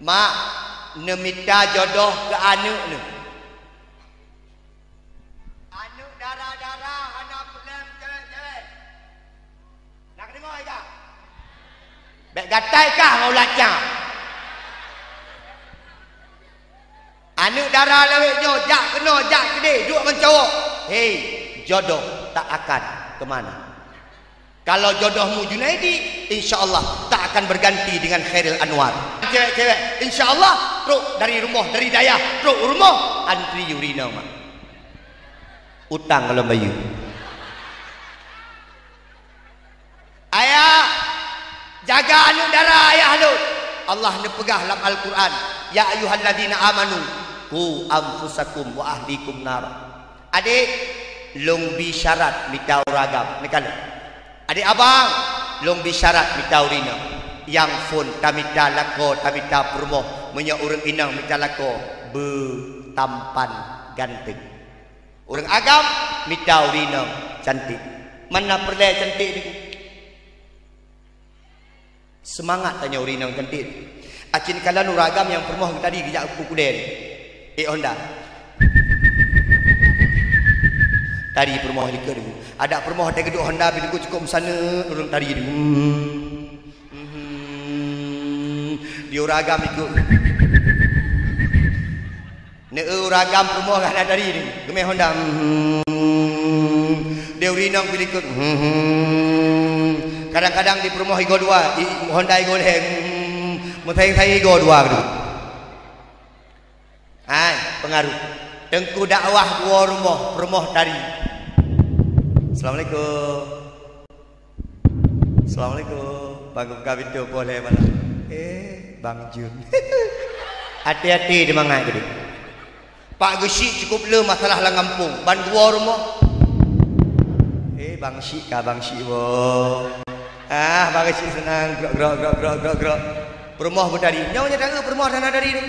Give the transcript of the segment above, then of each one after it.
mak nemita jodoh ke anak ni. Anak darah-darah, anak pelan cewek-cewek. Nak terima ke? Bek gatai kah mau lacang? Anak darah leweknya, jak kena, jak gede, duduk mencawak. Hei, jodoh tak akan kemana. Kalau jodohmu Junaidi, insyaAllah tak akan berganti dengan Khairil Anwar. Cewek-cewek, insyaAllah teruk dari rumah, dari daya, teruk rumah, antri urina mak. Utang kalau bayu. Ayah, jaga anak darah ayah lu. Allah nepegah dalam Al-Quran. Ya ayyuhalladzina amanu qu anfusakum wa ahlikum nar. Adik, long bi syarat mitau ragam. Ni kalau adik abang long bisyarat mita urina yang pun tamita lako tamita permoh menya urang inang mita lako betampan ganteng urang agam mita urina cantik mana perle cantik ni semangat tanya urina cantik acin kala nuragam yang permoh tadi gejak kukulen Honda tadi permoh lika dulu. Ada permoh ada geduk Honda bila cukup sana orang tadi dulu. Dia ragam ikut. Ne ragam permoh kan ada tadi ni. Gemeh Honda. Dia urinang bila ikut. Kadang-kadang di permoh igo dua, Honda igo leh. Mutai thai igo dua gitu. Pengaruh. Tengku dakwah dua rumah, permoh tadi. Assalamualaikum. Assalamualaikum. Bang kawin tu boleh mana? Bang Jun. Hati-hati di mangai gede. Pak Gesik cukup le masalah lang kampung. Ban dua rumah. Bang Syik kah Bang Syik bo. Bang Gesik senang grok. Permoh berdari. Nyawanya dah permoh sana dari ni.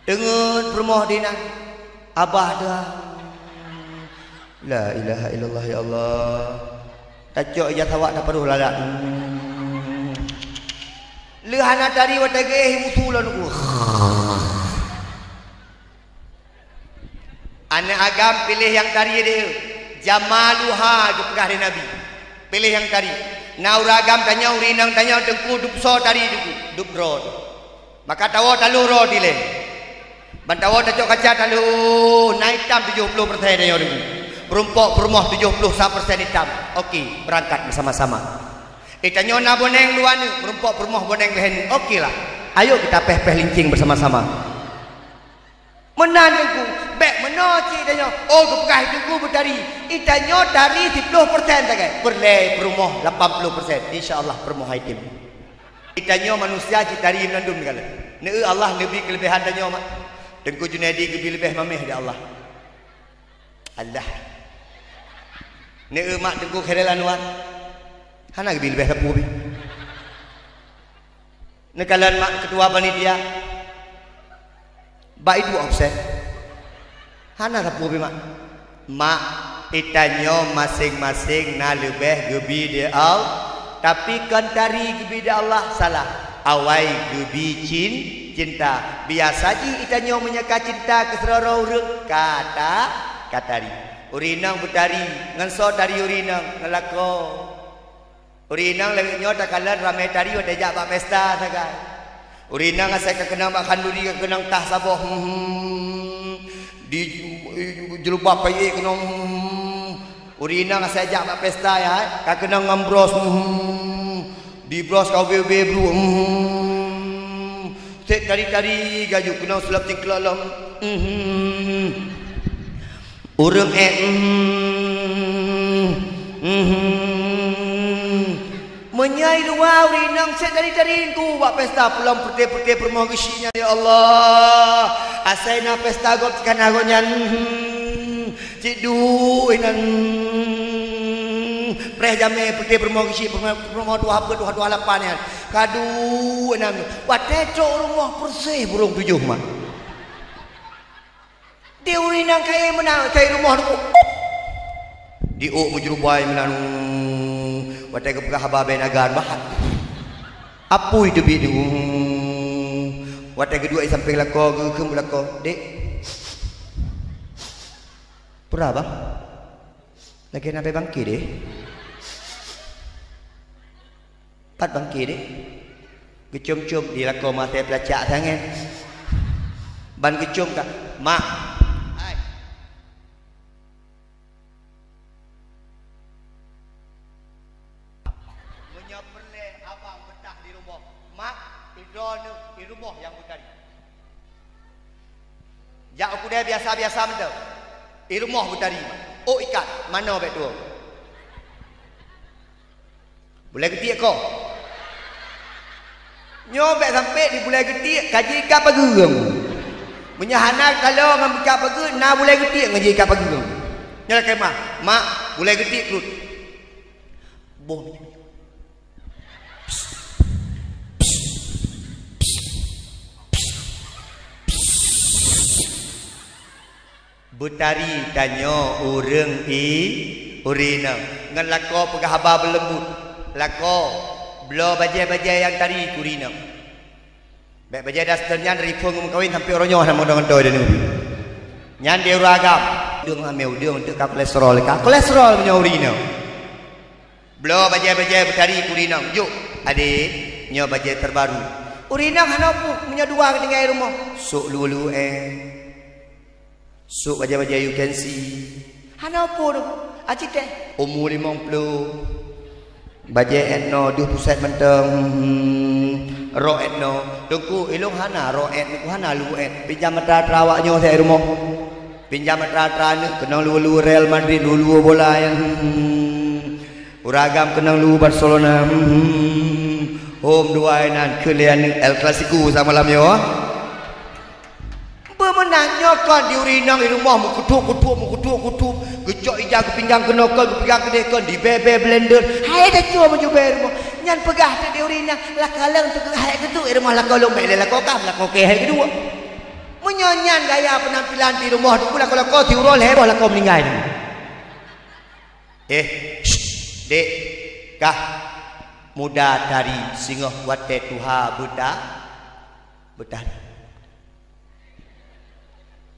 Dengan permoh dina. Abah dah. La ilaha illallah ya Allah. Tacok ijat awak dah paruh lalat. Lehana dari watageh musulan ku. Anak agam pilih yang tadi dia. Jamaluha dupegah dari Nabi. Pilih yang tadi. Nauragam tanya urinang tanya dengku dupso tadi dup rod. Maka tawa talu rod dile. Bantawa tacok kaca talu naik tam 70% dia dulu. Perumpok perumah 71% hitam. Okey, berangkat bersama-sama. Kita nyona boneng luar ni, perumpok perumah boneng lehen. Okey lah. Ayo kita peh-peh lincing bersama-sama. Menan aku, bek menoci tanya. Oh, kepegah hidupku berdari. Itanyo dari 10% tak berlai perumah 80%. Insya-Allah perumah hitam. Itanyo manusia citari menandum kala. Ne Allah lebih kelebihan tanyo mak. Tengku Junaidi lebih mameh dia Allah. Allah. Ni mak tengku Khairil Anwar. Hana lebih tapu bi. Nekalan mak ketua panitia. Ba itu offset. Hana tapu bi mak. Mak itanyo masing-masing na lebih gebi dia Allah. Tapi kan tari gebi dia Allah salah. Awai gebi cinta. Biasa ji itanyo menyeka cinta ke seroro urang kata katari. Urinang bertari nganso dari urinang ngelako urinang lagi nyota kalan ramai tari ada jak pak pesta sagai urinang saya kekenang pak kanduri kekenang tah saboh di jelubah paye kenang urinang saya jak pak pesta ya kekenang ngambros di bros kau bebe bro set tari gajuk kenang sulap tingklalam urang menyai dua urinang set dari ku buat pesta pulang putih-putih permoh gesinya ya Allah asaina pesta got kan agonyan cidu inan preh jame putih permoh gesi permoh dua apa dua lapan ya kadu enam watecok rumah persih burung 7 mah dia urinang kaya menang cai rumah tu di mujrubai menang watai ke pegah hababe nagan bahat Apa itu bi ni? Watai kedua sampai lako ke lako. Dek. Pura bang? Lagi nak bangkit deh. Pat bangkit deh. Gecum-cum di lako mata pelacak tangan. Ban gecum kah? Mak. Hai. Menyaperleh abang betah di rumah. Mak, idron di rumah yang berkali. Jak aku dah biasa-biasa mental. Di rumah bertari. Oh ikat, mana bet tu? Boleh ketik kau? Nyobek sampai di boleh ketik kaji ikat pagi kamu. Menyahana kalau ngam ikat pagi, nak boleh ketik ngaji ikat pagi kamu. Nyala kemah, mak boleh ketik kelut. Boh. Betari tanya urang urina ngan lako pegah haba berlembut lako belo bajai-bajai yang tari kurina bek bajai dasternya dari pung kawin sampai oronyo sama dengan toy dan ubi nyan dia ragam dung ameu dung untuk kolesterol punya urina belo bajai-bajai betari kurina yuk adik nyo bajai terbaru urina hanapu punya dua dengan rumah sok lulu Sok baja-baja you can see. Hana apa tu? Aci teh. Umur 50. Baja etno 20% menteng. Ro etno. Tungku ilung hana ro et niku hana lu et. Pinjam matra awaknya saya rumah. Pinjam matra ni kenang lu Real Madrid lu bola yang Uragam kenang lu Barcelona. Home dua nan kalian El Clasico sama malam yo. Pemenangnya kan di urinang di rumah mukutuk gecok ijak ke pinggang ke nokol ke pinggang ke dekon di bebe blender hai dah cua maju be rumah nyan pegah tu di urinang lah kalang tu hai ketu rumah lah kolong be lah kokam lah koke hai kedua menyonyan gaya penampilan di rumah tu lah kalau kau tiurol heboh lah kau meninggal dek kah muda dari singoh wate tuha buta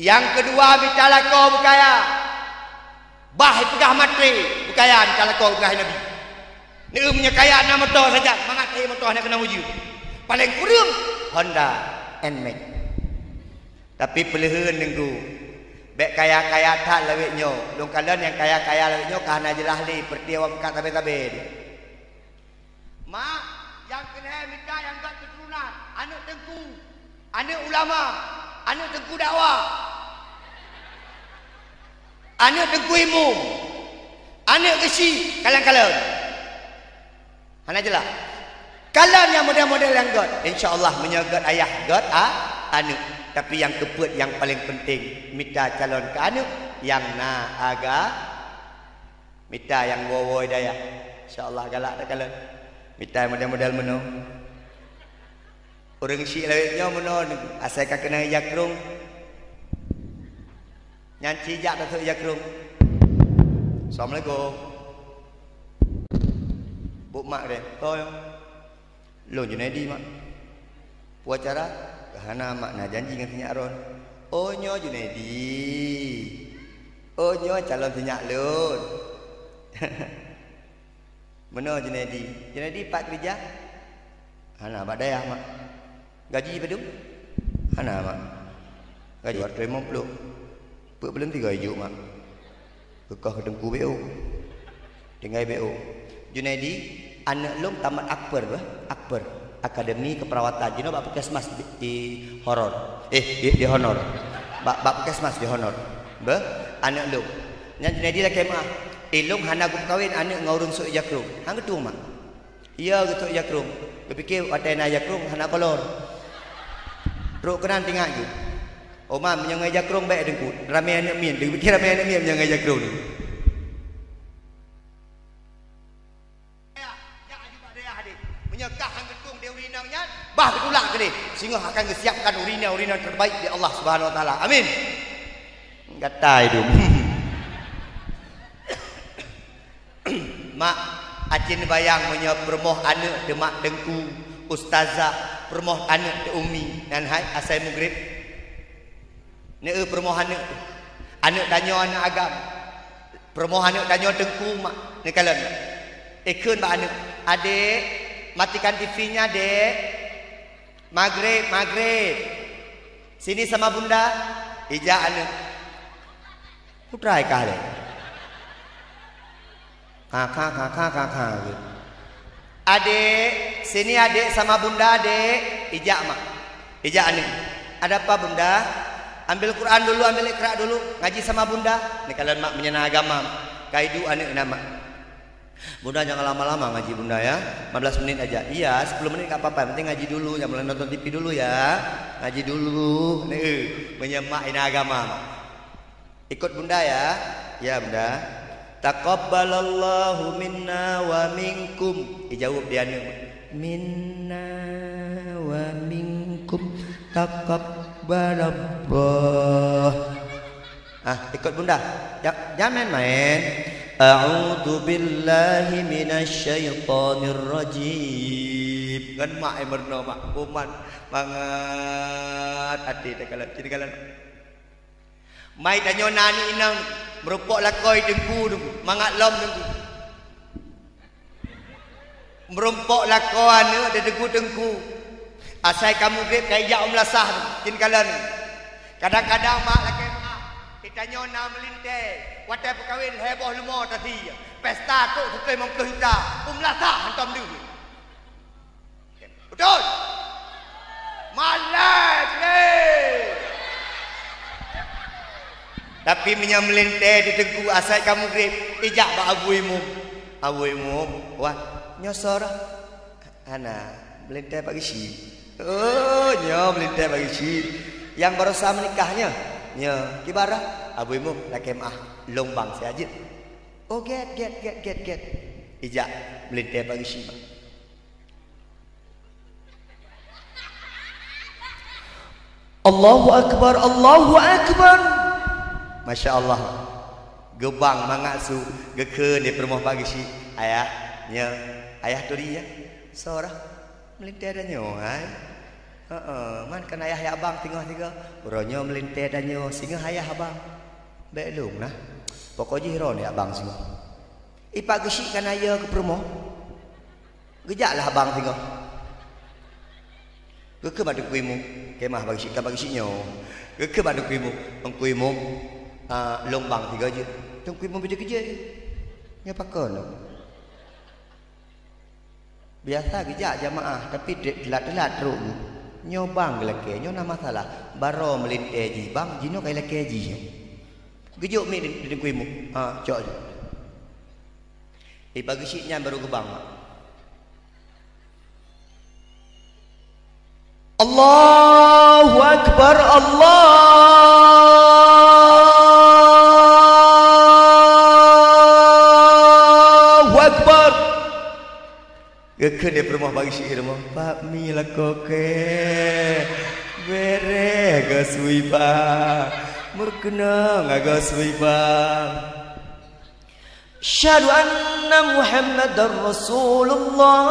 yang kedua bicara kau berkaya bah pegah mati berkaya bicara kau berkaya Nabi ni punya kaya nak motor saja mangat motor nak kena uji paling kurang Honda Nmax tapi pelehan nenggu bek kaya-kaya tak lewetnya dong kalian yang kaya-kaya lewetnya karena jelah li perti awak kat tabe-tabe mak yang kena minta yang tak keturunan anak tengku anak ulama anak tengku dakwah anak tengku imam anak kesi kalang-kalang mana jelas kalang yang model-model yang god insyaAllah menyagat ayah god anak tapi yang keput yang paling penting minta calon ke anak yang aga minta yang wowoy daya insyaAllah galak tak calon minta model-model menu orang syik lawetnya menu asal kena jakrung nyanci jak tak jakrung Assalamualaikum Buk mak deh kau lo Junaidi mak buat acara kehana mak nak janji dengan tinyak Ron oh nyo Junaidi oh nyo calon tinyak lun mana Junaidi pak kerja hana badai mak gaji pedung hana mak gaji 250 belum 3 ijuk mak kekah kedengku BO dengan BO Junaidi anak long tamat Akbar Akademi Keperawatan you know Bapak Kesmas di horor di honor Bapak Kesmas di honor anak long yang Junaidi lah kemah long hana aku kawin anak ngurung sok jakrung hang ketu mak iya ketu jakrung berfikir watena jakrung hana kolor ruk kenan tinggal je Omam yang ngajak krong baik dengku ramai anak mien dia fikir ramai anak mien yang ngajak krong ni menyekah hang ketung dia urinanya bah betulak ke ni sehingga akan disiapkan urina terbaik di Allah Subhanahu wa taala amin gatai tu mak acin bayang punya permoh anak demak dengku ustazah permoh anak de umi dan hai asai mugrib ne permoh anak danyo anak agam permoh anak danyo dengku mak ne kalen keun ba anak adik matikan TV-nya dek maghrib sini sama bunda ija anak putrai kah dek kakak gitu. Adik, sini adik sama bunda adik, ijak mak, ijak anik. Ada apa bunda? Ambil Quran dulu, ambil Iqra dulu, ngaji sama bunda. Ini kalian mak menyenang agama, kaidu anik nama. Bunda jangan lama-lama ngaji bunda ya, 15 menit aja. Iya, 10 menit nggak apa-apa, penting ngaji dulu, jangan mulai nonton TV dulu ya, ngaji dulu. Nih, menyemak ini agama. Ikut bunda ya, ya bunda. Taqabbalallahu minna wa minkum. Dijawab dia minna wa minkum taqabbalallah. Ikut bunda. Jangan main. A'udzu billahi minasyaitonir rajim. Kan mak emerno mak kuman banget ati tekalan cinikalan. Mai tanyo nani inang merupok lakoi dengku mangat lom dengku merumpok lakoan ada dengku asai kamu grip kayak jak melasah jin kalan kadang-kadang mak laki mak kita nyona melintai watai perkahwin heboh lemo tadi pesta tu sekai mengkeh kita melasah hantam dulu betul malas tapi menyemelintai di teguh asal kamu grip ijak ba abuimu wah nyosor ana melintai pagi si oh nyo melintai pagi si yang baru sah menikahnya nyo kibara abuimu laki mah lombang sajid oh get ijak melintai pagi si Allahu akbar Masya Allah gebang mangaksu geke di permoh pagi si ayahnya ayah tu dia seorang melintai dan nyo man kan ayah ya abang tinggal beronyo melintai dan nyo singa ayah abang belum nah pokoknya hero ni abang singa ipak gesik kan ayah ke permoh gejaklah abang tinggal geke baduk kuimu kemah bagi sik bagi siknyo geke baduk kuimu pengkuimu lombang 3 je. Tunggu mau beda kerja. Nya pakon. Biasa kerja jamaah tapi telat teruk. Nyobang lelaki, nyo nama masalah. Baro melintai ji, bang jino kai lelaki ji. Gejuk mi di kuimu. Cok je. Bagi siknya baru ke bang. Allahu akbar Geke dia permah bagi syir mah Pak mi lakoke bere gasui ba murkena ngagasui ba Syahadu anna Muhammadar Rasulullah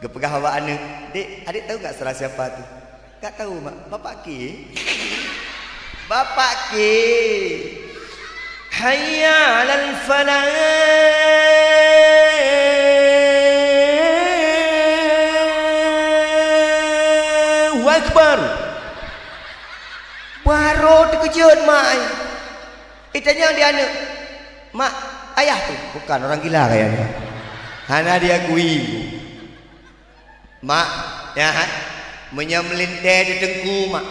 Gepegah bawa anak adik tahu gak salah siapa tu gak tahu mak bapak ki Hayya 'alal falah Akbar baru terkejut mak itanya dia anak mak ayah tu bukan orang gila kayaknya hana dia kui mak ya menyemelintai di dengku mak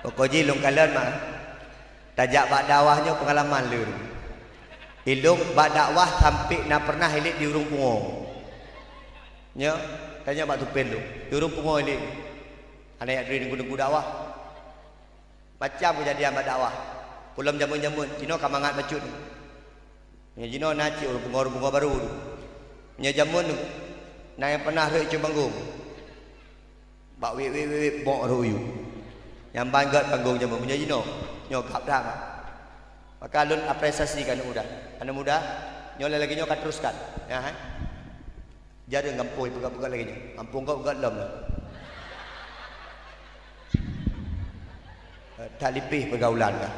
pokoknya ilung kalian mah tajak bak dakwahnya pengalaman lur ilung bak dakwah sampai nak pernah hilik di urung pungo nya tanya bak tupen lu di urung pungo hilik anak yang dari gunung dakwah macam kejadian bak dakwah pulang jamun-jamun cino kamangat bacut nya cino naci urung pungo baru nya jamun nah yang pernah rek cuma banggung Bak wek bok royu. Yang banggat panggung jamu punya jino. Nyokap dah. Maka lun apresiasi anak muda. Anak muda nyoleh lagi nyokat teruskan. Ya. Jadi ngampoi pegat-pegat lagi nyo. Ampung kau pegat lom. Tak lipih pergaulan dah.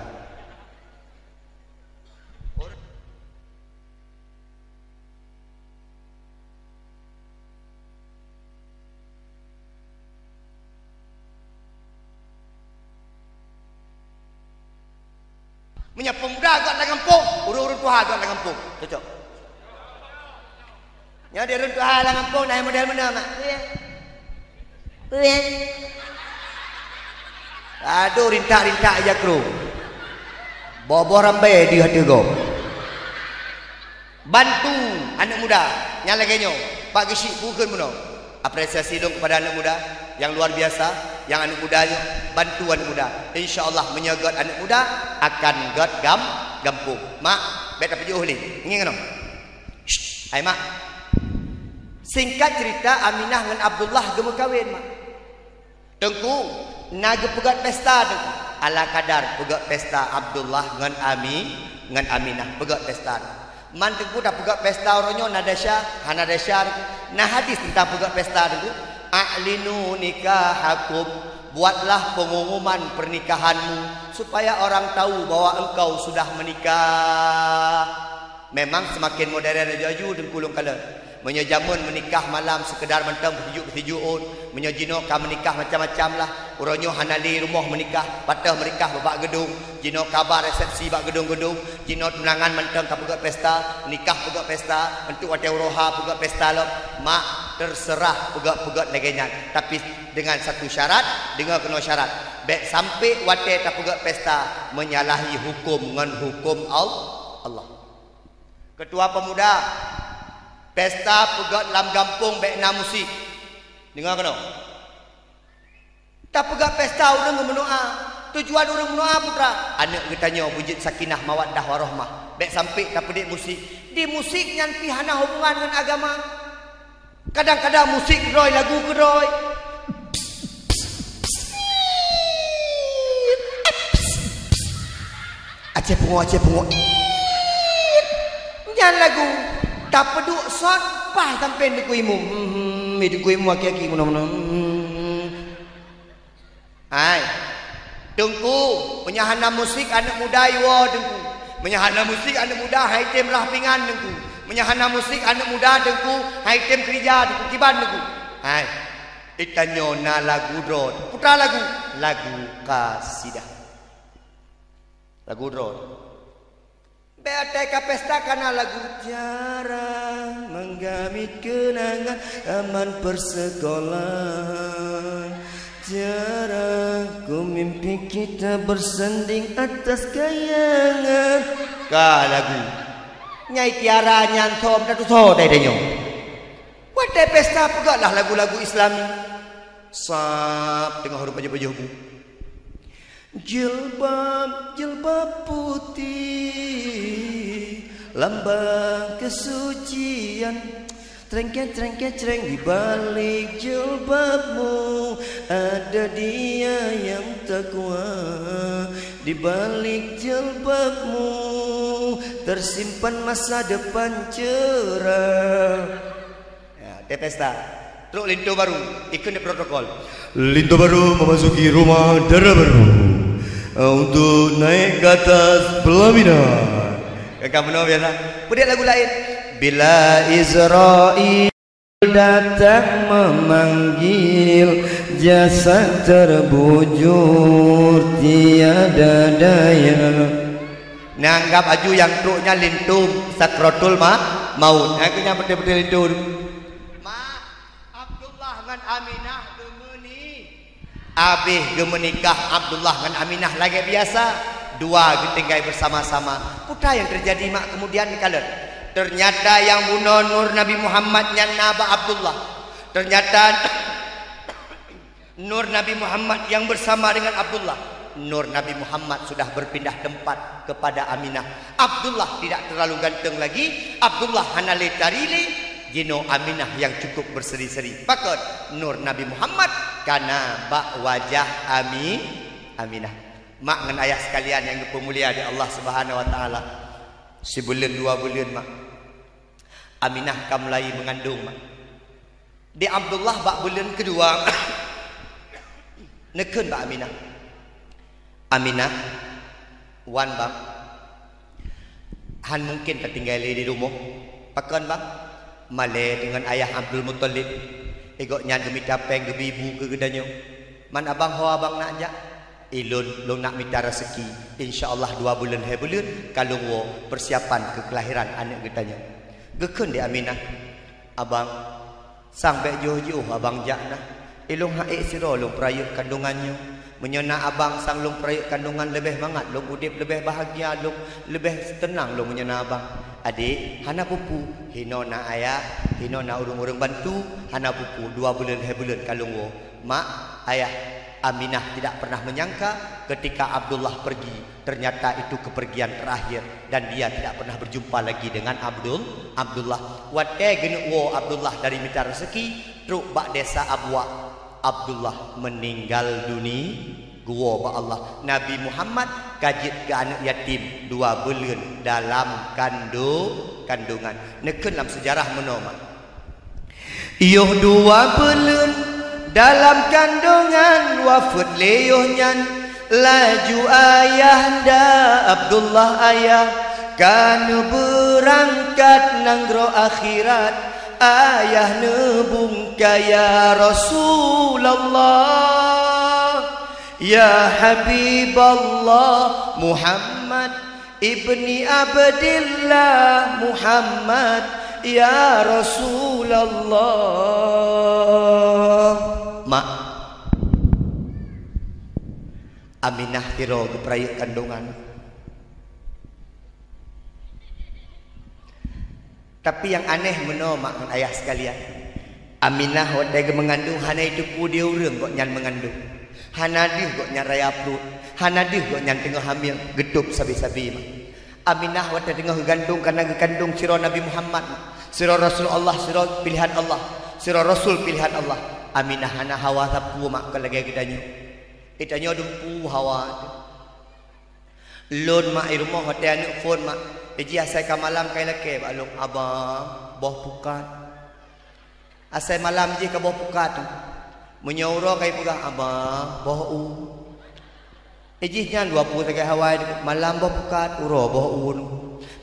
Menyapa muda agak dalam kampung, urut-urut Tuhan agak dalam kampung. Cocok. Ya dia urut Tuhan dalam kampung dah model mana mak? Puan. Aduh rintak-rintak aja kru. Bobo rambai di hati go. Bantu anak muda nyala kenyo. Pak Gesik bukan muno. Apresiasi dong kepada anak muda yang luar biasa. Yang anak mudanya bantu anak muda. InsyaAllah menyagat anak muda akan gat gampung. Mak, bet apa jauh ni? Ingin kan? Hai mak. Singkat cerita Aminah dengan Abdullah gemu kahwin mak. Tengku naga pegat pesta tengku. Ala kadar pegat pesta Abdullah dengan Aminah pegat pesta. Man tengku dah pegat pesta orangnya Nadasya, Hanadasya. Nah hadis tentang pegat pesta tengku. A'linu nikahakum, buatlah pengumuman pernikahanmu supaya orang tahu bahwa engkau sudah menikah. Memang semakin modern jaju dan kulung kala. Menyejamun menikah malam sekedar mentang berhijuk-berhijuk, menyejino ka menikah macam-macam lah. Uronyo hanali rumah menikah, patah menikah babak gedung, jino kabar resepsi bak gedung-gedung, jino tunangan mentang ka pegat pesta, nikah pegat pesta, untuk wate uroha pegat pesta lo. Mak terserah pegat-pegat legenyan, tapi dengan satu syarat, dengan kena syarat. Baik sampai wate ta pegat pesta menyalahi hukum dengan hukum Allah. Ketua pemuda pesta pegat dalam kampung baik na musik. Dengar kena? Tak pegat pesta orang mendoa. Tujuan orang mendoa putra. Anak bertanya wujud sakinah mawaddah warahmah. Baik sampai tak pedik musik. Di musik yang pihana hubungan dengan agama. Kadang-kadang musik roy lagu keroy. Aceh pungo. Jangan lagu. Tak peduk sot pah sampai deku imu. Deku imu aki-aki mana-mana. Hai. Tengku menyahana musik anak muda iwa tengku. Menyahana musik anak muda haitem rahpingan tengku. Menyahana musik anak muda tengku haitem kerja tengku kiban tengku. Hai. Itanyo na lagu drone. Putra lagu kasidah. Lagu drone. Beatai ka pesta karena lagu jarang menggamit kenangan taman persekolahan. Jarang ku mimpi kita bersanding atas kayangan. Ka lagu Nyai Tiara nyantom datu so dai denyo. Beatai pesta pegatlah lagu-lagu Islami. Sap tengah huruf baju-baju bu. Jilbab putih lambang kesucian, treng di balik jilbabmu ada dia yang takwa. Di balik jilbabmu tersimpan masa depan cerah. Ya, pesta. Terus linto baru ikut protokol. Linto baru memasuki rumah darah baru untuk naik ke atas pelaminan. Kakak benar biasa. Punya lagu lain. Bila Israel datang memanggil, jasad terbujur tiada daya. Nanggap aju yang truknya lintum sakratul maut. Aku yang betul-betul lintum. Aminah gemeni abih gemenikah Abdullah dengan Aminah lagi biasa dua getinggai bersama-sama. Putra yang terjadi mak kemudian kala ternyata yang bunuh Nur Nabi Muhammad yang Naba Abdullah. Ternyata Nur Nabi Muhammad yang bersama dengan Abdullah. Nur Nabi Muhammad sudah berpindah tempat kepada Aminah. Abdullah tidak terlalu ganteng lagi. Abdullah hanale tarile jino Aminah yang cukup berseri-seri. Pakot nur Nabi Muhammad karena bak wajah Aminah. Mak dengan ayah sekalian yang pemulia di Allah Subhanahu wa taala. Sebulan 2 bulan mak. Aminah kam mulai mengandung mak. Di Abdullah bak bulan kedua neken bak Aminah wan bang han mungkin tertinggal di rumah pakan bang male dengan ayah Abdul Muttalib egok nyan gemi capeng gemi ibu ke gedanyo man abang ho abang nak jak ilun long nak minta rezeki insyaallah 2 bulan 2 bulan kalau wo persiapan ke kelahiran anak gedanyo geken di Aminah abang sampai jauh-jauh abang jak nah ilung haik siro long perayuk kandungannya menyena abang sang long perayuk kandungan lebih banget long udip lebih bahagia long lebih tenang long menyena abang adik hana pupu hino na ayah hino na urung-urung bantu hana pupu 2 bulan 2 bulan kalung wo mak ayah Aminah tidak pernah menyangka ketika Abdullah pergi ternyata itu kepergian terakhir dan dia tidak pernah berjumpa lagi dengan Abdullah wate genu wo Abdullah dari minta rezeki truk bak desa Abwa Abdullah meninggal dunia gua ba Allah Nabi Muhammad kajit ke anak yatim 2 bulan dalam kandungan neken dalam sejarah menoma iyoh 2 bulan dalam kandungan wafat leyohnyan laju ayahanda Abdullah ayah kan berangkat nanggro akhirat ayah nebung kaya Rasulullah ya Habiballah Muhammad ibni Abdillah Muhammad ya Rasulullah mak Aminah tiro keperayuk kandungan. Tapi yang aneh meno mak dan ayah sekalian. Aminah waktu mengandung hana itu pu dia urang kok nyan mengandung. Hana dih kok nyan raya perut. Hana dih kok nyan tengah hamil gedup sabi-sabi mak. Aminah waktu tengah gandung karena gandung sirah Nabi Muhammad, sirah Rasulullah, sirah pilihan Allah, sirah Rasul pilihan Allah. Aminah hana hawa sapu mak kalagi gedanya. Itanya dumpu hawa. Lon mak rumah waktu anu phone mak. Eji asai ka malam kai leke balung abang boh pukat. Asai malam je ka boh pukat. Menyaura kai pegah abang boh u. Eji nyan 20 takai hawai malam boh pukat uro boh u.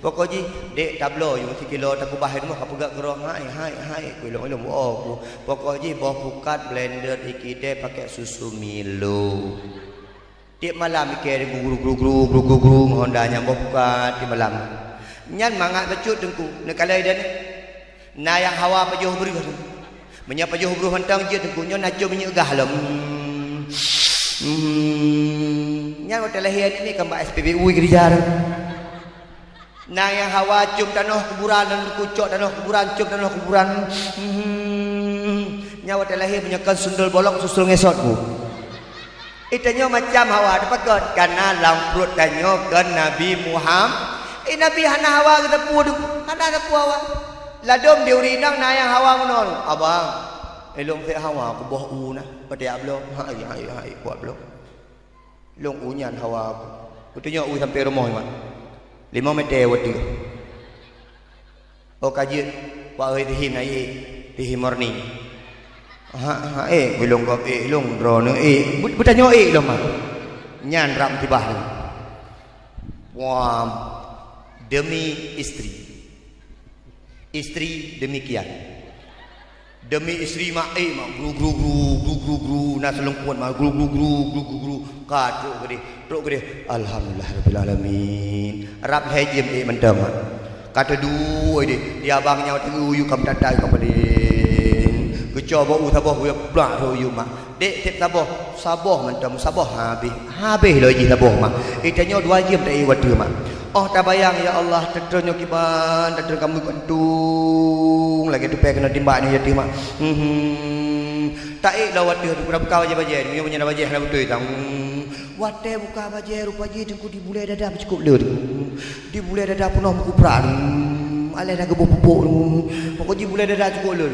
Pokok ji dek tablo yung 1 kilo tak kubah rumah ka pegak gerong hai kulong oh. Pokok ji boh pukat blender ikide pakai susu Milo. Tiap malam ikir guru hondanya bokat di malam. Nyan mangat becut dengku. Nekalai dan na yang hawa pajuh beri. Menya pajuh beri hantang je dengku nyon najo menyegah lem. Nyan waktu lahir ini kembak SPBU kerja. Na yang hawa cum tanah kuburan dan kucok tanah kuburan cum tanah kuburan. Nyan waktu lahir menyakan sundul bolong susul ngesot bu. Itanya macam hawa dapat kan karena lamprut tanyo kan Nabi Muhammad. Nabi hana hawa kita pudu, hana ada hawa. Ladom diurinang na yang hawa menon. Abang, elong fe hawa aku boh una. Pada ablo, hai buat ablo. Long unyan hawa aku. Kutunya u sampai rumah mak. 5 meter wati. Oh kaji, wa oi dihim nai dihim morning. Belum kau belum drone bertanya lo mah nyan ram tibah wah demi istri demikian demi istri mak mak gru nak selengkuan mak gru kadro gede alhamdulillah rabbil alamin rab hajim mendam kata dua dia abangnya uyu kam dadai kepada coba saboh ya blak royu mak dek tip saboh macam saboh habis lagi saboh mak itanya 2 jam tak wadu mak oh tak bayang ya Allah tertonyo kiban ter kamu gantung lagi tu pe kena timbak ni jadi mak tak ik lawat dia buka buka baje ni punya baje hala betul tang wate buka baje rupa je tengku di bulai dada cukup le di bulai dada penuh muku pran Alih dah gebuk-gebuk. Pokoknya boleh dah cukup lu.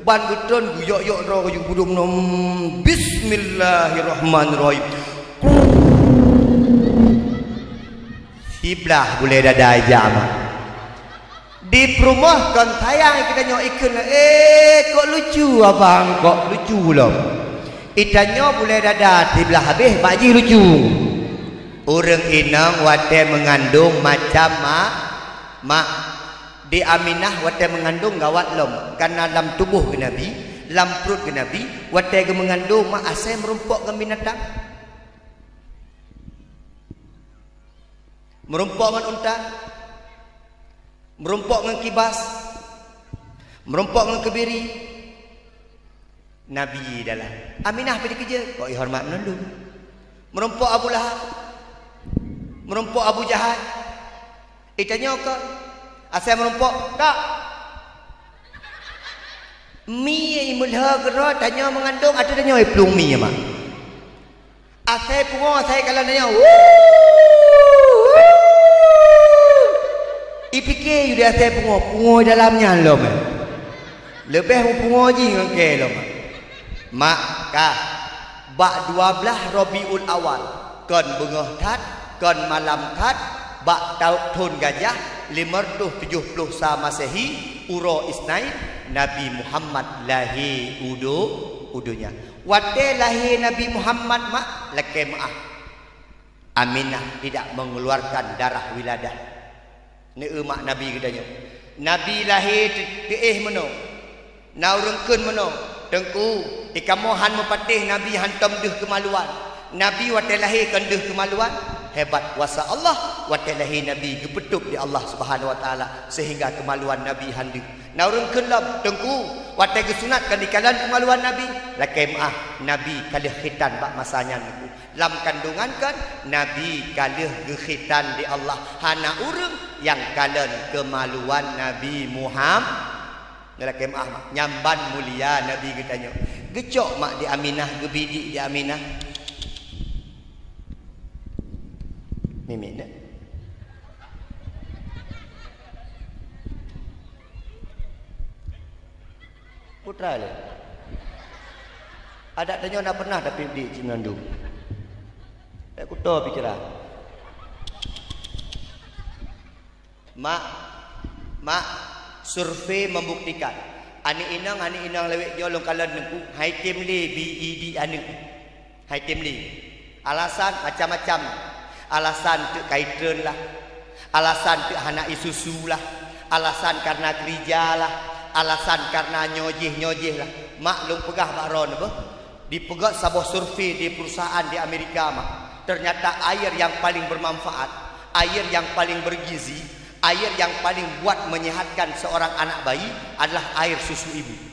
Ban geton guyok-yok ro kaju budum nom. Bismillahirrahmanirrahim. Siblah boleh dah jam. Di rumah kan sayang kita nyok ikan. Kok lucu abang, kok lucu loh. Ikannya boleh dah siblah habis baji lucu. Orang inang wate mengandung macam mak di Aminah wate mengandung gawat lom karena dalam tubuh ke Nabi, dalam perut ke Nabi wate ke mengandung mak asal merumpok ke binatang, merumpok dengan unta, merumpok dengan kibas, merumpok dengan kebiri. Nabi adalah Aminah pergi kerja kok hormat menunduk, merumpok Abu Lahab, merumpok Abu Jahal. Itanya kok asal merumpok tak mi imulha gera tanya mengandung ada tanya pelung mi mak asal pungo asal kalau tanya ipike udah asal pungo dalamnya lom lebih pungo je ngake lom mak ka bak 12 Rabiul Awal kon bengah tat kon malam tat bak tahun gajah 570 Masehi uro isnai Nabi Muhammad lahir udunya wate lahir Nabi Muhammad mak leke maaf Aminah tidak mengeluarkan darah wiladah ni emak Nabi kedanya Nabi lahir keeh meno naurengkeun meno tengku ikamohan mepatih Nabi hantam deuh kemaluan Nabi wate lahir kan deuh kemaluan hebat kuasa Allah wate lahir Nabi gepetuk di Allah Subhanahu wa taala sehingga kemaluan Nabi handu naurengkeun lam tengku wate gesunat kan dikalan kemaluan Nabi lakai maaf Nabi kalih khitan bak masanya niku lam kandungan kan Nabi kalih gekhitan di Allah hana urang yang kalan kemaluan Nabi Muhammad lakai maaf nyamban mulia Nabi getanya gecok mak di Aminah gebidi di Aminah mimin dah. Putra le. Ada tanya nak pernah tapi di Cimandu. Aku tahu pikiran. Mak survei membuktikan ani inang lewek jolong kalan nengku hai timli BED anu. Hai timli. Alasan macam-macam. Alasan tu kaitren lah, alasan tu hana isusu lah, alasan karena gereja lah, alasan karena nyojih lah. Mak long pegah bakron apa? Dipegat sebuah survei di perusahaan di Amerika mak. Ternyata air yang paling bermanfaat, air yang paling bergizi, air yang paling buat menyehatkan seorang anak bayi adalah air susu ibu.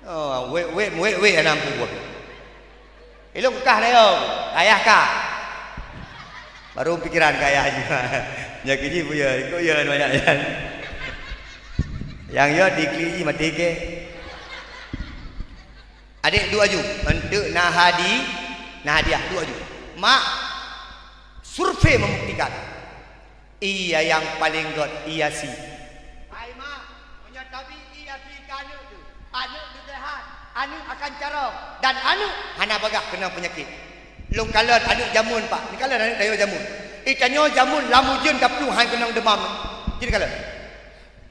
Oh, wait anam pun. Ilmu kah leo, ayah kah? Baru pikiran kaya juga. Ya kiji punya, ikut ya banyak yang. Yang ya dikliji mati ke. Adik dua ju, untuk Nahadiah dua ju. Mak survei membuktikan ia yang paling god ia si. Hai mak, punya tabi ia si kanu tu. Anu sehat, anu akan carong dan anu hana bagah kena penyakit. Long kalan anu jamun pak. Ni kalan anu dayo jamun. Ikannya jamun lamu jin tak perlu hang kena demam. Jadi kalan.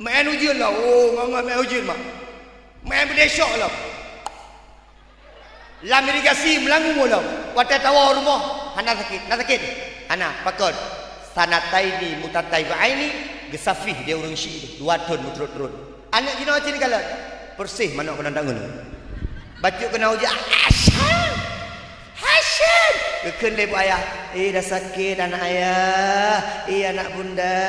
Main ujian lah. Oh, nganga main ujian mak. Main berdesok lah. Lam irigasi melangu lah. Wate tawa rumah hana sakit. Hana sakit. Hana pakon. Sanataini mutataibaini gesafih dia urang syik 2 tahun turut-turut. Anak jina macam ni kalan. Persih mana kena tangan. Baca kena ujian. Hasan. Keken lebu ayah. Dah sakit anak ayah. Anak bunda.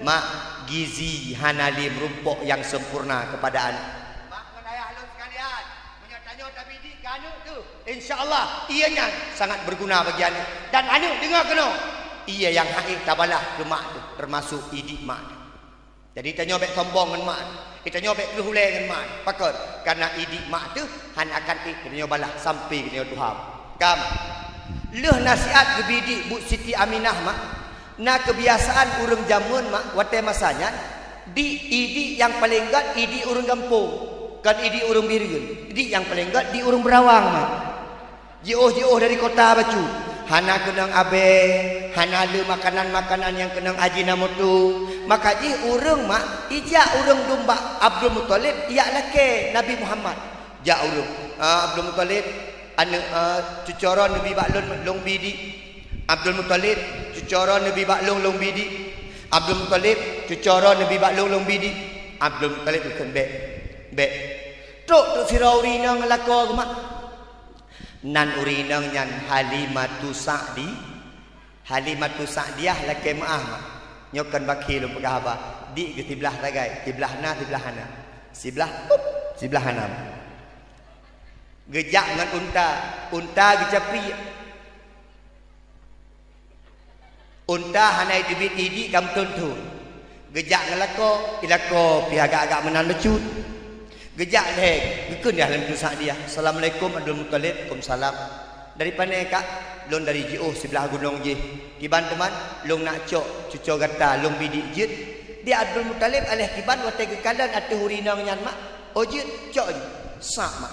Mak gizi hanali merumpok yang sempurna kepada anak. Mak dengan ayah halus sekalian. Tanya tapi di kanu tu. InsyaAllah ianya sangat berguna bagi anak. Dan anak dengar kena. Iya yang haik tabalah ke mak tu, termasuk idik mak tu. Jadi kita nyobek sombong dengan mak tu. Kita nyobek kelihulai dengan mak tu. Pakar. Karena idik mak tu, han akan kita nyobalah sampai kita Tuhan. Kam. Leh nasihat ke bidik Bu Siti Aminah mak. Na kebiasaan urang jamun mak, watai masanya, di idik yang paling gat, idik urang kampung. Kan idik urang Birgun. Idik yang paling gat, di urang Berawang mak. Jauh-jauh dari kota Bacu. Hana kenang abe, hana le makanan-makanan yang kenang ajinamoto. Maka ji urang mak, ijak urang domba Abdul Muttalib, ia lake Nabi Muhammad. Jak urang Abdul Muttalib, anu cucoran Nabi baklun long bidi. Abdul Muttalib cucoran Nabi baklun long bidi. Abdul Muttalib cucoran Nabi baklun long bidi. Abdul Muttalib bukan bek. Tok tu sirauri nang lako mak. Nan urinang nyan Halimatu Sa'di. Halimatu Sa'diyah laki maah nyokan bakil pegah apa di ke tiblah ragai tiblah na tiblah hana siblah siblah hanam gejak dengan unta gecapi unta hanai dibit idi kam tuntu gejak ngelako ilako pi agak-agak menan becut gejak leh gekun dah dalam dosa dia. Assalamualaikum Abdul Muttalib. Waalaikumsalam. Dari mana kak? Long dari jauh sebelah gunung je. Kiban teman, long nak cok cucok gata long bidik jut. Dia Abdul Muttalib alih kiban watai kekalan atu hurinang nyan mak. Oh jut cok je. Sak mak.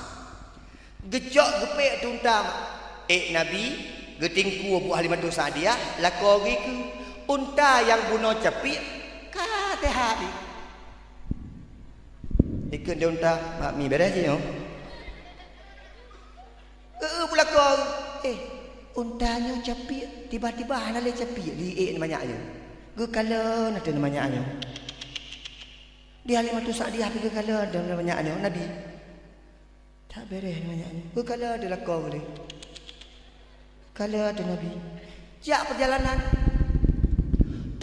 Gejok gepek tunta mak. Nabi getingku Abu Halimatu Sa'diyah lako giku unta yang bunuh capik kate hari. Ikut dia unta, mak mi beres je no. Belakang. Untanya capik, tiba-tiba hanale capik di namanya. Ge kala ada namanya. Di Halimatu Sa'diyah pergi kala ada namanya Nabi. Tak beres namanya. Ge kala ada lakau boleh. Kala ada Nabi. Jak perjalanan.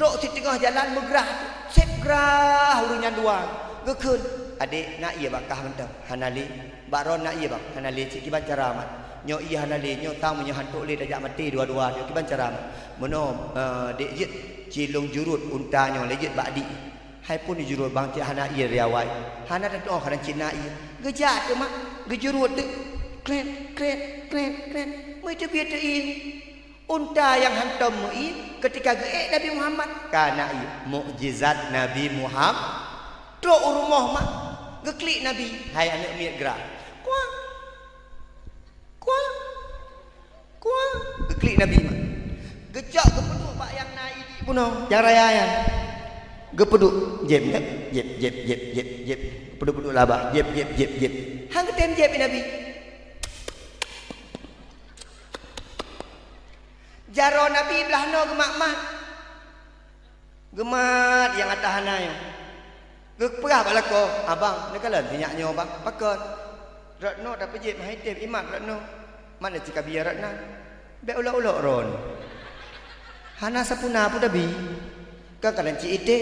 Truk di tengah jalan bergerah. Sep gerah urungnya dua. Gekun. Adik nak iya bakah mentang hanali baron nak iya bak hanali cik kiban cara amat nyo iya hanali nyo tang menyo hantuk le dajak mati dua-dua dia kiban cara amat meno dek jit cilung jurut unta nyo lejit bakdi hai pun dijurut bang cik hana iya riawai hana dak oh kana cina iya gejat tu mak gejurut tu kren mai tu biar tu unta yang hantam mu ketika geek Nabi Muhammad kana mukjizat Nabi Muhammad truk rumah mak geklik Nabi hai anak miat gerak kuah geklik Nabi mak gejak gepeduk pak yang naik di puno yang rayayan gepeduk jep peduk labah jep hang ketem jep Nabi jaro Nabi belah no gemat yang atas hanayo perah balako abang nak kalan tinyaknya abang pakon ratno dapat jep mahitib iman ratno mana jika biar ratna be ulah-ulah ron hana sapuna pun dabi ka kalan ci ite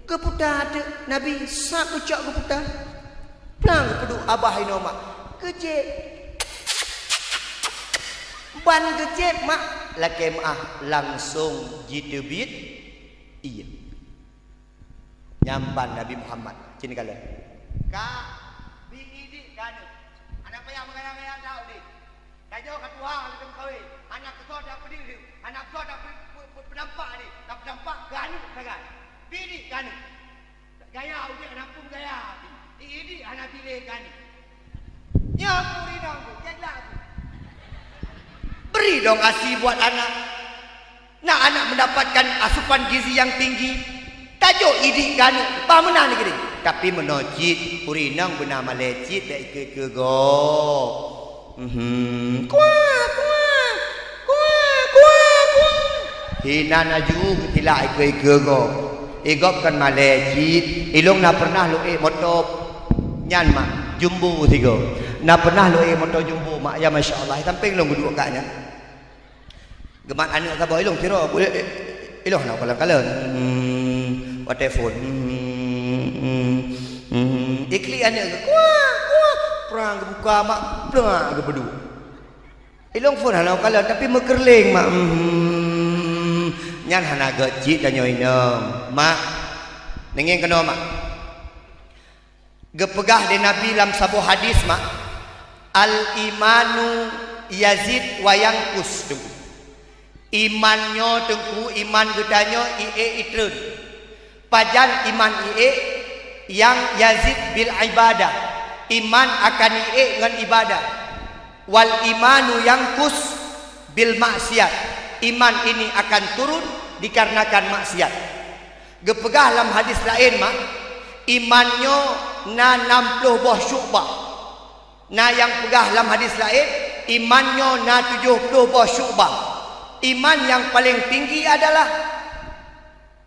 ke puta ada Nabi sak ucak ke puta plang kedu abah inoma kejep ban kejep mak lake maah langsung jitubit iya nyamban Nabi Muhammad cini kala ka biidi kanu anak payah mengayang-ayang tahu ni kajo katuang dalam kawin anak ketua dak pedih anak ketua dak penampak ni dak penampak kanu kagan biidi kanu gaya udik anak pun gaya biidi anak pilih kanu nyapuri dong jeglah beri dong asi buat anak nak anak mendapatkan asupan gizi yang tinggi tajuk idik kan pamenan ni tapi menojit urinang bernama lecit baik ke go kuah hina naju ketilak ke go igop kan malecit ilung na pernah lu motor nyan mak jumbo tiga na pernah lu motor jumbo mak ya masyaallah tamping long duduk kaknya gemat anak sabar ilung tiro boleh ilung nak kalang-kalang telefon ikli anak kuah perang buka mak perang ke bedu ilong phone halau kalau tapi mekerling mak nyan hana gecik dan nyoinem mak nengeng kena mak gepegah de Nabi dalam sebuah hadis mak al imanu yazid wa yanqus tengku imannya tengku iman gedanyo ie itreun pajan iman ie yang yazid bil ibadah iman akan ie ngan ibadah wal imanu yanqus bil maksiat iman ini akan turun dikarenakan maksiat gepegah dalam hadis lain mak imannya na 60 boh syubah na yang pegah dalam hadis lain imannya na 70 boh syubah iman yang paling tinggi adalah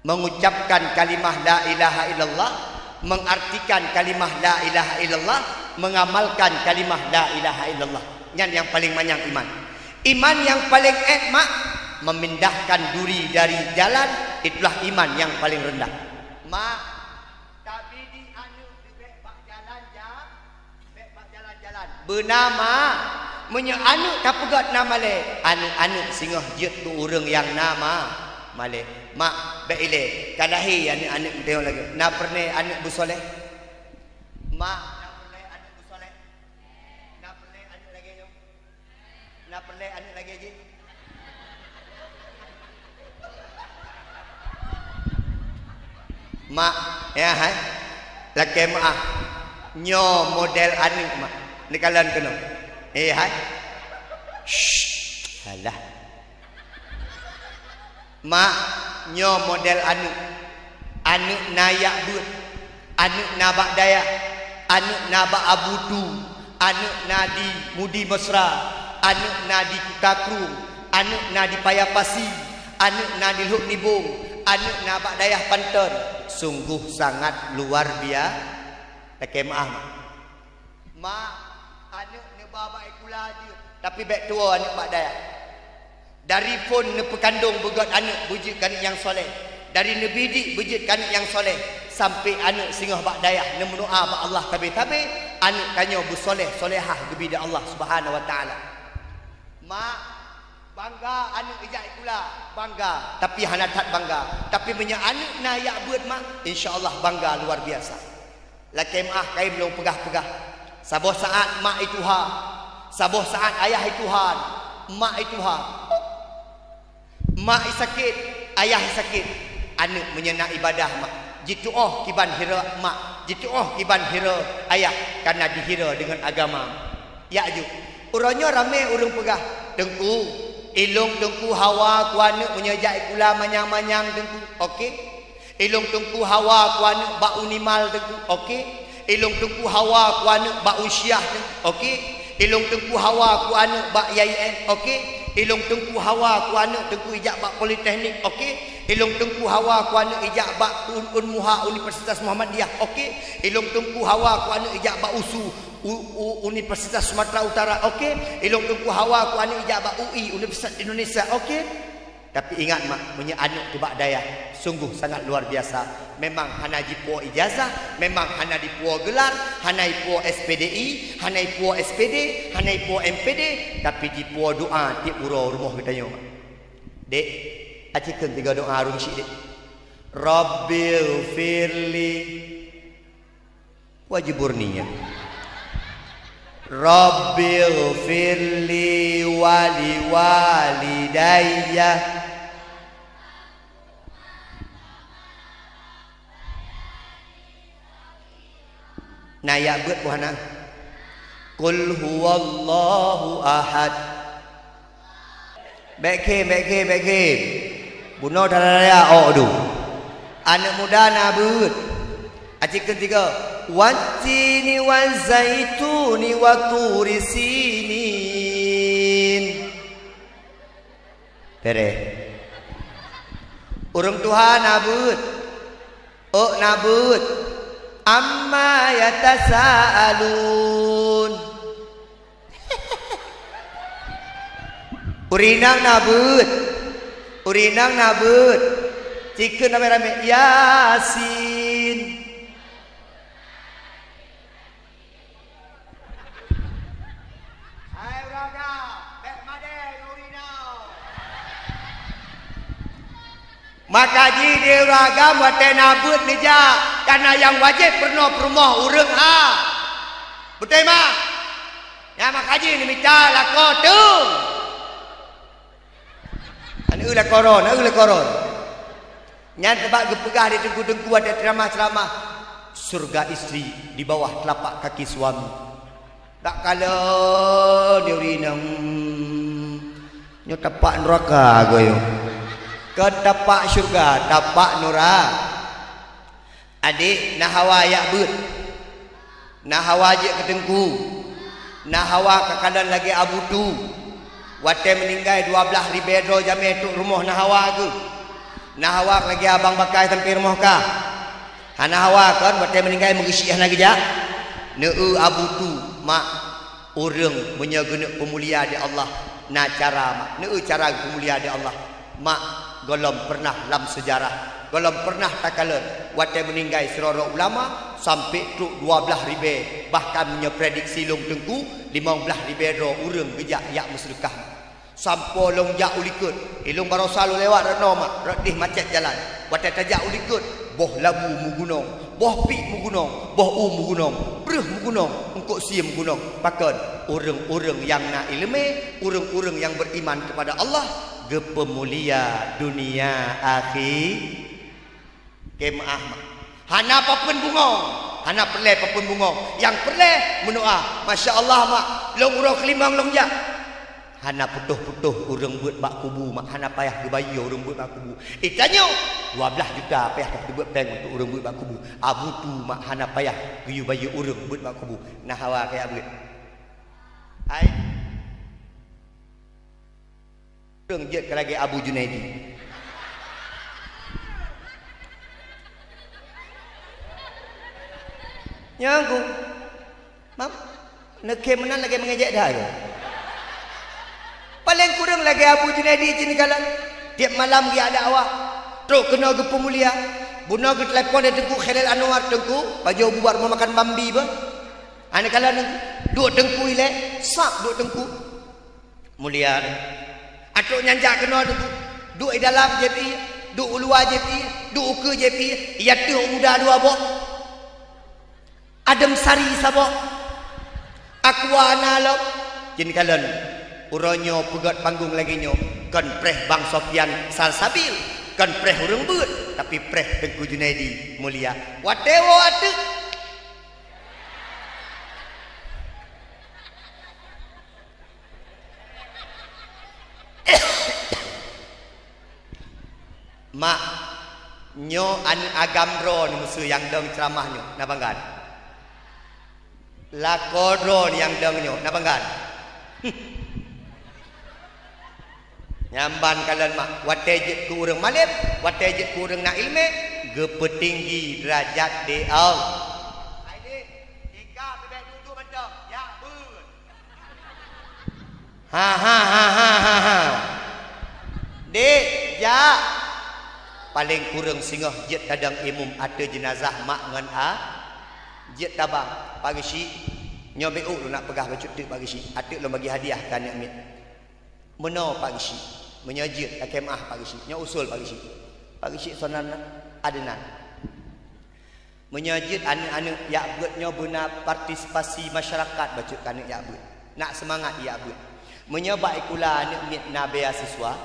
mengucapkan kalimah la ilaha illallah mengartikan kalimah la ilaha illallah mengamalkan kalimah la ilaha illallah yang paling banyak iman yang paling mak memindahkan duri dari jalan itulah iman yang paling rendah mak tapi di anu bek bak jalan bernama menye anu tak pegat nama le anu singah jet tu orang yang nama male mak bek ile kadahi anu tengok lagi na pernah anu busoleh mak na pernah anu busoleh na pernah anu lagi yo na pernah anu lagi je mak ya hai laki mak nyo model anu mak ni kalian kena hai alah mak nyo model anu nayak but anu nabak daya anu nabak abudu anu nadi mudi mesra anu nadi kutakru anu nadi payapasi anu nadi luk nibung anu nabak daya panten sungguh sangat luar biasa laki maaf mak anu ne baba ikula je tapi bek tua anu bak daya dari pun ne pekandung begot anu bujik kan yang soleh dari ne bidik bujik kan yang soleh sampai anu singah bak daya ne mendoa ba Allah tabe anu kanyo bu soleh solehah gebida Allah Subhanahu wa taala mak bangga anu ijak ikula bangga tapi hana tak bangga tapi punya anu na yak buat mak insyaallah bangga luar biasa laki maah kai belum pegah-pegah saboh saat mak itu ha saboh saat ayah itu han mak itu ha mak sakit ayah sakit anu menyena ibadah mak jitu oh kiban hira mak jitu oh kiban hira ayah karena dihira dengan agama ya ju urangnya ramai urang pegah dengku ilung tengku hawa kuana menyejak ikula manyang-manyang tengku okey ilung tengku hawa kuana ba unimal tengku okey ilung tengku hawa kuana ba usyah tengku okey ilung tengku hawa kuana ba YIN okey ilung tengku hawa kuana tengku ijak ba politeknik okey ilung tengku hawa kuana ijak ba Unmuha Universitas Muhammadiyah okey ilung tengku hawa kuana ijak ba USU Universitas Sumatera Utara okey ilung tengku hawa kuana ijak ba UI Universitas Indonesia okey tapi ingat mak punya anak tebak daya sungguh sangat luar biasa memang hana jipo ijazah memang hana dipuo gelar hana ipuo SPDI hana ipuo SPD hana ipuo MPD tapi dipuo doa di uro rumah kita nyo dek acikeun tiga doa rumsi dek Rabbil firli wajib burninya Rabbil firli wali walidayya nah ya buat buhana Qul huwallahu ahad beke bunuh daraya oh aduh anak muda nabut acik ketiga watini wal zaituni wa turi sinin tere urang Tuhan nabut oh nabut amma yatasaalun urinang nabut cikeun rame-rame Yasin hai braga bek made urinang Maka ji dia ragam wate nabut meja karena yang wajib pernah perumah urang betul mak ya mak haji ni minta lako tu anu la koron nyan tebak gepegah di tengku-tengku ada ceramah-ceramah surga istri di bawah telapak kaki suami tak kala dia urinam nyo tapak neraka goyo ke tapak syurga tapak neraka adik nah hawa ya but nah hawa je ketengku nah hawa kekadan lagi abu tu wate meninggal 12 ribedro jame tu rumah nah hawa ke nah hawa lagi abang bakai sampai rumah ka hana hawa kan wate meninggal mengisiah lagi ja neu abu tu mak urang menyagena pemulia di Allah na cara mak neu cara pemulia di Allah mak golom pernah dalam sejarah golom pernah takala wate meninggal seroro ulama sampai truk 12 ribe bahkan menyeprediksi long tengku 15 ribe ro urang gejak yak musyrikah sampo long jak ulikut ilung barosalu lewat reno mak redih macet jalan wate tajak ulikut boh labu mu gunung boh pi mu gunung boh mu gunung breh mu gunung engkok sia mu gunung pakon urang-urang yang nak ilmu urang-urang yang beriman kepada Allah gepemulia dunia akhir kemah hana apapun bunga hana perle apapun bunga yang perle mendoa masya Allah mak long urang kelimang long jak hana putuh-putuh urang buat bak kubu mak hana payah gebayo urang buat bak kubu itanyo 12 juta payah tak buat bank untuk urang buat bak kubu abu tu mak hana payah geyu bayu urang buat bak kubu nah hawa kaya buat ai urang jet lagi Abu Junaidi nyangku mam neke menan lagi mengejek dah ya paling kurang lagi Abu Junaidi jenis kalan tiap malam dia ada awak truk kena ke pemulia guna ke telefon dia tengku Khalil Anwar tengku baju buat mau makan bambi ba ane kalan duk tengku ile sak duk tengku mulia atuk nyanjak kena tengku duk dalam JP duk luar JP duk ke JP ia tu muda dua bok adem sari sabok aqua nalok jenis kalan uronyo pegat panggung lagi nyo kan preh Bang Sofian Salsabil kan preh urang beut tapi preh Tengku Junaidi mulia watewo ate mak nyo an agamro ni musuh yang dong ceramah nyo nabanggan lakodro yang dong nyo nabanggan nyamban kalian mak watejit ku urang malim watejit ku urang nak ilmu gepetinggi derajat di Allah adik tiga bebek duduk benda ya bun ha dek ya paling kurang singgah jet kadang imum ada jenazah mak ngan jet tabang pagi si nyobek lu nak pegah baju tu pagi si atik lu bagi hadiah kan yang mit meno pagi si menyajit kemah pagi si nya usul pagi si sonan adenan menyajit anu-anu yak beutnya beuna partisipasi masyarakat baca kan yak beut nak semangat yak beut menyebab ikula anak mit na beasiswa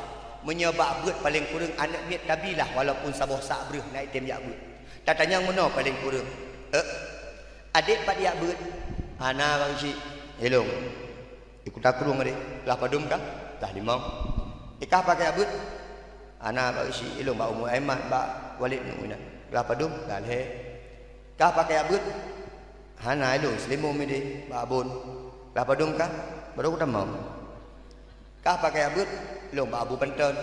menyebab beut paling kurang anak mit tabilah walaupun saboh sak breuh naik tem yak beut tatanya meno paling kurang adik pat yak beut ana bagi si helong ikut aku dong adik lah padum kah dah limau ikah pakai abut ana bagi si ilung ba umur aiman ba walid nuina lah padum dah le kah pakai abut hana ilung selimu mede ba abun lah padum kah baru kita mau kah pakai abut ilung ba abu penton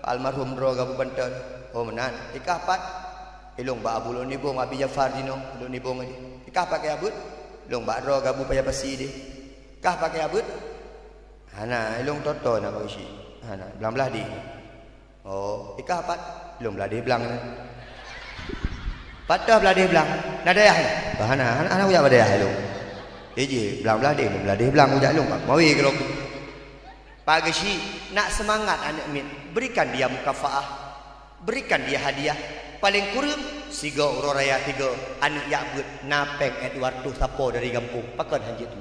almarhum ro gabu penton oh menan ikah pat ilung ba abu lo nibong abi Jafar dino lo nibong ni ikah pakai abut ilung ba ro gabu paya basi de kah pakai abut hana ilung toto na bagi si hana belah di oh ikah pat ilung belah di belang patah belah di belang nada ya hana uja pada ya ilung je belah di belang uja ilung pak mawi kalau pagi si nak semangat anak min berikan dia mukafaah berikan dia hadiah. Paling kurang 3 orang raya 3 anak Yakbut napeng Edward tu siapa dari kampung pakan hanjit tu.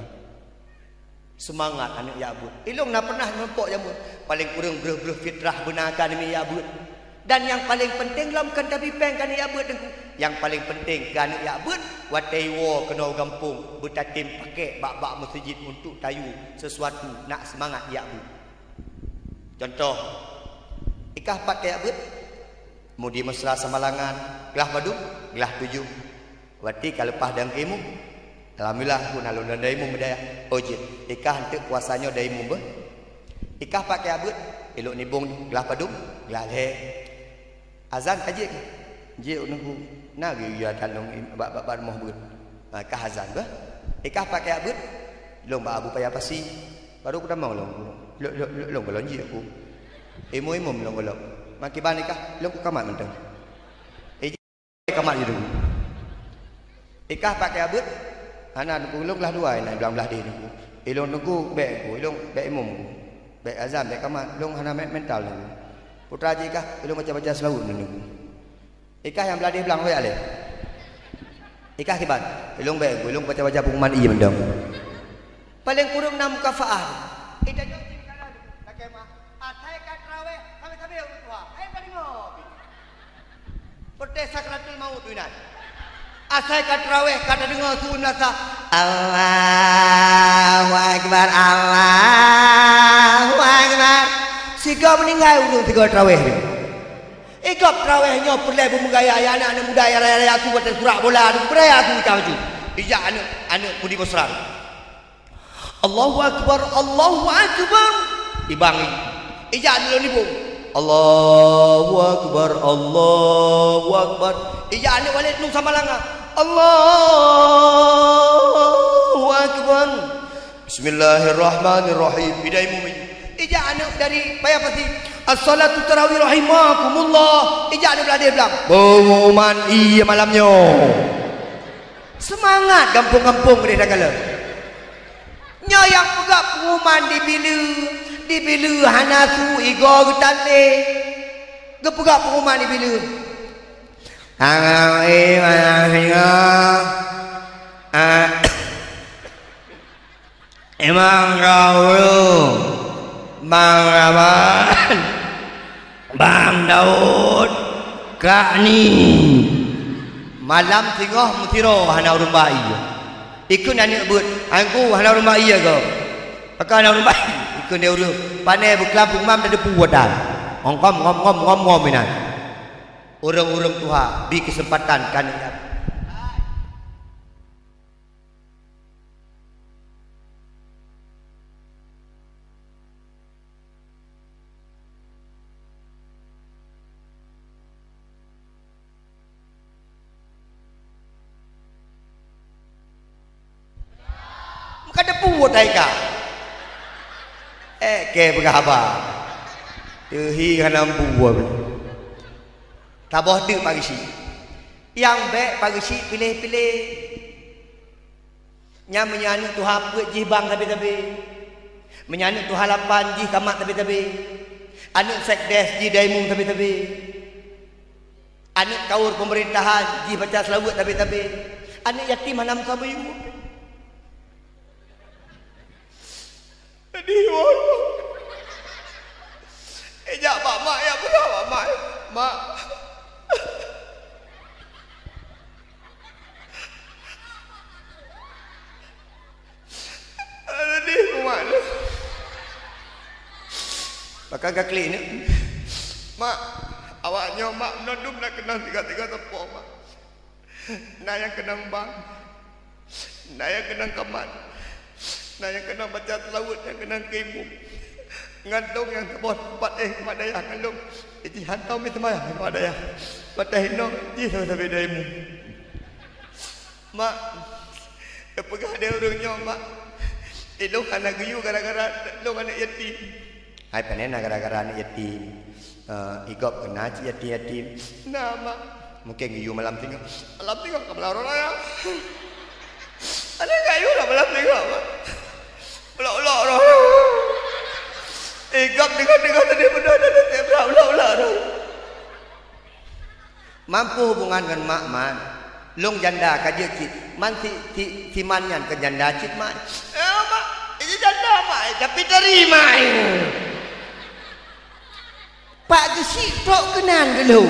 Semangat anak Yakbut. Ilung nak pernah nampak jambut. Paling kurang gerah-gerah fitrah benarkan anak Yakbut. Dan yang paling penting lam kan tapi peng kan Yakbut dengku. Yang paling penting kan anak Yakbut watai wo kena kampung bertatim pakai bak-bak masjid untuk tayu sesuatu nak semangat Yakbut. Contoh ikah pakai Yakbut mudi mesra samalangan gelah padu gelah 7 wati kalepah dan kemu alhamdulillah ku nalun dan daimu medaya ojit ikah henteu puasanya daimu be ikah pakai Yakbut elok nibung gelah padu gelah le azan kaji je nunggu na ge ya talong bab moh beut kah azan be ikah pakai Yakbut long ba abu payah pasi baru ku dah mau long belonji aku emu long golok maki ban ikah long ku kamat mentang kamat je dulu ikah pakai Yakbut anak ku long lah 2 naik belah dia dulu ilong nunggu bek ku ilong bek imum bek azam bek kamat long hana mental dulu putra je ikah ilong baca-baca selawut nunggu ikah yang belah dia belang we ale ikah kiban ilong bek ku ilong baca-baca pengumuman iya mendang paling kurang 6 kafaah ida jo tinggalan pakai mah atai kat rawe kami tua hai palingo Perte sakratul maut winan. Asai kat raweh kata dengar sunat sah. Allahu akbar Allahu akbar. Siga meninggal ulun 3 raweh ni. Ikap rawehnya perlai bermegaya anak-anak muda yang raya tu buat surat bola tu beraya tu kau tu. Ijak anak budi besar. Allahu akbar Allahu akbar. Ibang ijak dulu ni bung. Allahu akbar Allahu akbar. Ija anak walid nu sama langa. Allahu akbar. Bismillahirrahmanirrahim. Bidai mumin. Ija anak dari payah pasti. As-salatu tarawih rahimakumullah. Ija anak belah dia bilang pengumuman iya malamnya. Semangat kampung-kampung dia dah kala. Nya yang pegak pengumuman dibilu hanasu igo gutale gepegak pengumuman dibilu Imam Raul Bang Rahman Bang Daud Kak Ni malam tengah mutiro hana rumah iya ikut anak buat aku hana rumah iya ke maka hana rumah ikut dia urut panai berkelapung mam dah depu wadan ngom minan orang-orang Tuhan bi kesempatan kan maka depu wadai ka ke berapa hi kanam buah tabah tu pagi si yang baik pagi si pilih-pilih nya menyanyi tu haput ji bang tapi menyanyi tu halapan ji kamat tapi anak sekdes ji daimung tapi anak kaur pemerintahan ji baca selawat tapi anak yatim hanam sabayu sedih wallah. Ejak pak mak ya berapa mak. Sedih mak. Bakal gakli ni. Mak, awaknya mak menodum nak kenal 3 tepuk mak. Nah yang kenang bang. Nah yang kenang kamat. Nah yang kena baca selawat yang kena keimu ngandung yang tebot mak daya ngandung iti hantam itu mah mak daya patahino ji sampai daimu mak kepegah dia orangnya mak ilung anak geyu gara-gara ilung anak yatim hai panena gara-gara anak yatim igop kena yatim nah mak mungkin geyu malam tinggal kebelah orang raya ada kayu lah malam tinggal mak ulah roh. Igap dengan tadi benda ada tebra ulah roh. Mampu hubungan dengan mak man. Long janda kaje cik. Man si manyan ke janda cik mak. Mak, ini janda mak tapi terima. Pak gesi tok kenan dulu.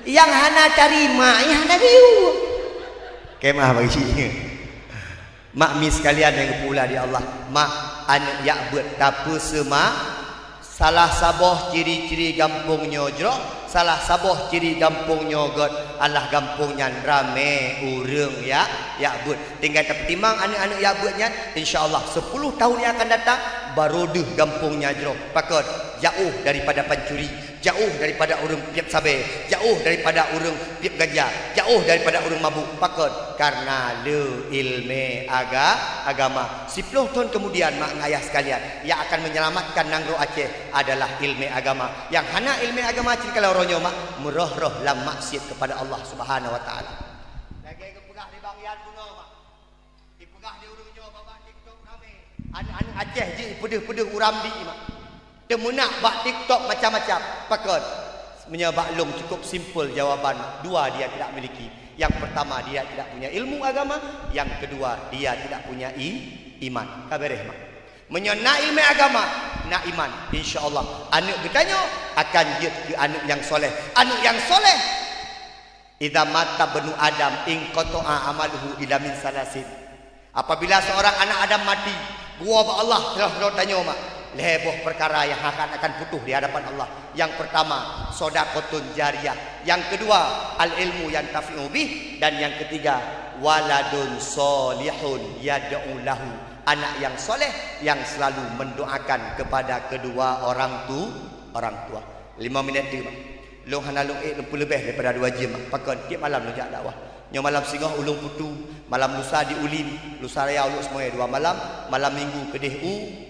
Yang hana cari mak, yang hana riu. Kemah bagi cik. Mak mi sekalian yang pula di Allah. Mak anak yakbut tapu sema. Salah saboh ciri-ciri gampung nyojro. Salah saboh ciri gampung nyogot. Allah gampungnya rame urang ya yakbut. Tinggal tertimang anak-anak yakbutnya. InsyaAllah 10 tahun yang akan datang. Baru deh gampungnya jero. Pakot jauh daripada pancuri. Jauh daripada orang piap sabe, jauh daripada orang piap ganja, jauh daripada orang mabuk. Pakot karena le ilmu agama. 10 tahun kemudian mak ayah sekalian, yang akan menyelamatkan Nangro Aceh adalah ilmu agama. Yang hana ilmu agama cik kalau ronyo mak meroh-roh lam maksiat kepada Allah Subhanahu wa taala. Lagi kepegah di bangyan puno mak. Dipegah di urunyo babak TikTok rame. Anak-anak Aceh je pedeh-pedeh uramdi mak. Temunak bak TikTok macam-macam. Pakon menyebab long cukup simpel jawaban. 2 dia tidak miliki. Yang pertama dia tidak punya ilmu agama. Yang kedua dia tidak punya iman. Kabareh mak. Menyana ilmu agama, nak iman. InsyaAllah anak bertanya akan jadi anak yang soleh. Anak yang soleh. Idza mata benu Adam in qata'a amaluhu ila min salasin. Apabila seorang anak Adam mati, gua Allah terus tanya mak. Leboh perkara yang akan putuh di hadapan Allah. Yang pertama sedekahun jariyah. Yang kedua al ilmu yang tafi'u bih. Dan yang ketiga waladun solihun yad'u lahu. Anak yang soleh yang selalu mendoakan kepada kedua orang tua. 5 minit dia long hana long lebih daripada 2 jam. Pakon tiap malam long jak dakwah. Nyo malam Singoh ulung putu, malam lusa di Ulim, lusa raya uluk semua 2 malam, malam minggu kedih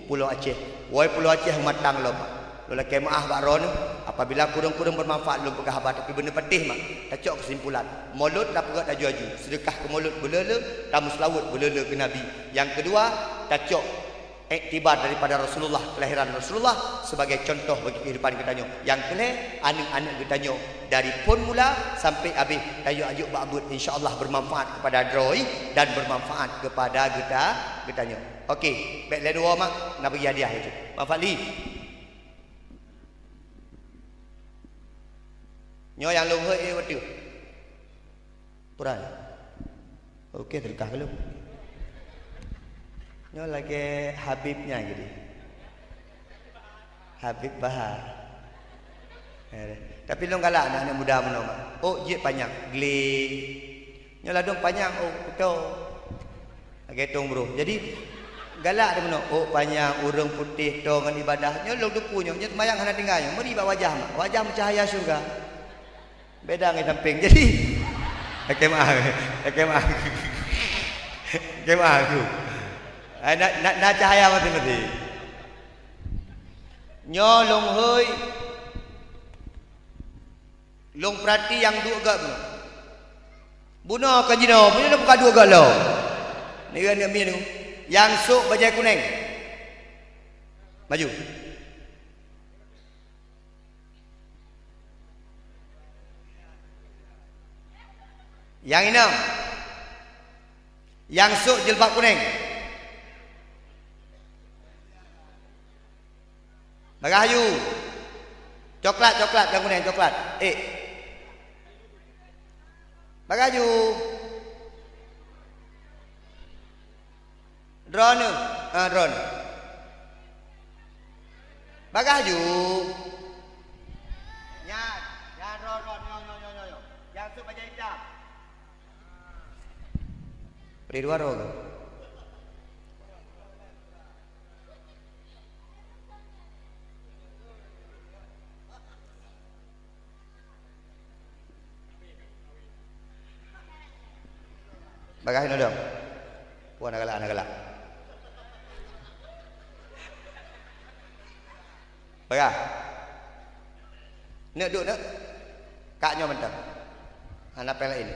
Pulau Aceh. Woi Pulau Aceh matang lo mak. Lo laki maaf bak ron. Apabila kurang-kurang bermanfaat lo pegah habat tapi benda pedih mak. Tacok kesimpulan. Mulut dah pegat dah juaju. Sedekah ke mulut belele, tamu selawut belele ke Nabi. Yang kedua, tacok iktibar daripada Rasulullah, kelahiran Rasulullah sebagai contoh bagi kehidupan kita nyo. Yang kelih anak-anak kita nyo dari pun mula sampai habis tajuk ajuk ba'bud insya-Allah bermanfaat kepada droi dan bermanfaat kepada kita nyo. Okey, baik le dua mak nak bagi hadiah itu. Mak Fadli. Nyo yang lu he waktu. Puran. Okey, terkah belum? Nyo lagi Habibnya gitu. Habib Bahar. Tapi lu galak anak muda mana mak. Oh, je panjang. Gli. Nyo ladung panjang. Oh, betul. Lagi tong bro. Jadi galak dia mana. Oh, panjang urang putih tu dengan ibadahnya lu dukunya. Nya sembayang hana tinggalnya. Meri bak wajah mak. Wajah cahaya syurga. Beda ngai samping. Jadi maaf aku. Nak cahaya mati-mati. Nyo long hoi. Long perhati yang dua gak buno. Buno kan jino, buno buka 2 gak lo. Ni kan kami ni. Yang sok bajai kuning. Maju. Yang ini. Yang sok jilbab kuning. Bagayu. Coklat yang kuning coklat. Bagayu. Drone. Drone. Bagayu. Ya drone. Yo. Yang tu baju hitam. Beri 2 rog. Bagaimana dong? Puan anak galak. Baga. Nek duk nak. Kaknya mentang. Anak pelak ini.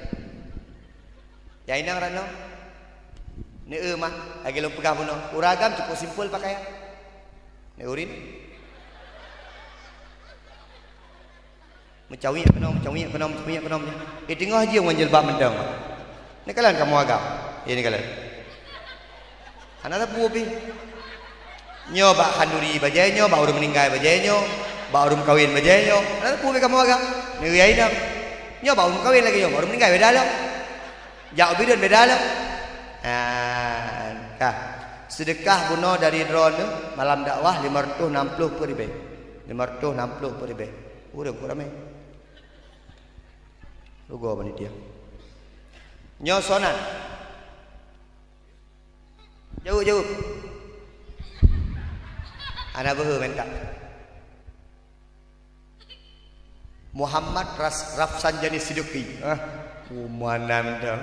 Yang ini rano. Nek mah lagi lu pegang puno. Uragam cukup simpel pakaian. Nek urin. Mencawi penom. Tengah je orang jilbab mendang. Ni kalian kamu agam. Ini kalian. Anak tak buat pi. Nyo bak kanduri bajenyo, bak urum meninggal bajenyo, bak urum kawin bajenyo. Anak tak buat kamu agam. Ni riai dah. Nyo bak urum kawin lagi nyo, bak urum meninggal beda lah. Jauh bidun beda lah. Sedekah guna dari drone malam dakwah 560 per ribu. 560 per ribu. Udah kurang mai. Lugo panitia. Nyo sonan. Jauh. Anak behu minta. Muhammad Rafsanjani Siddiqi. Mana minta?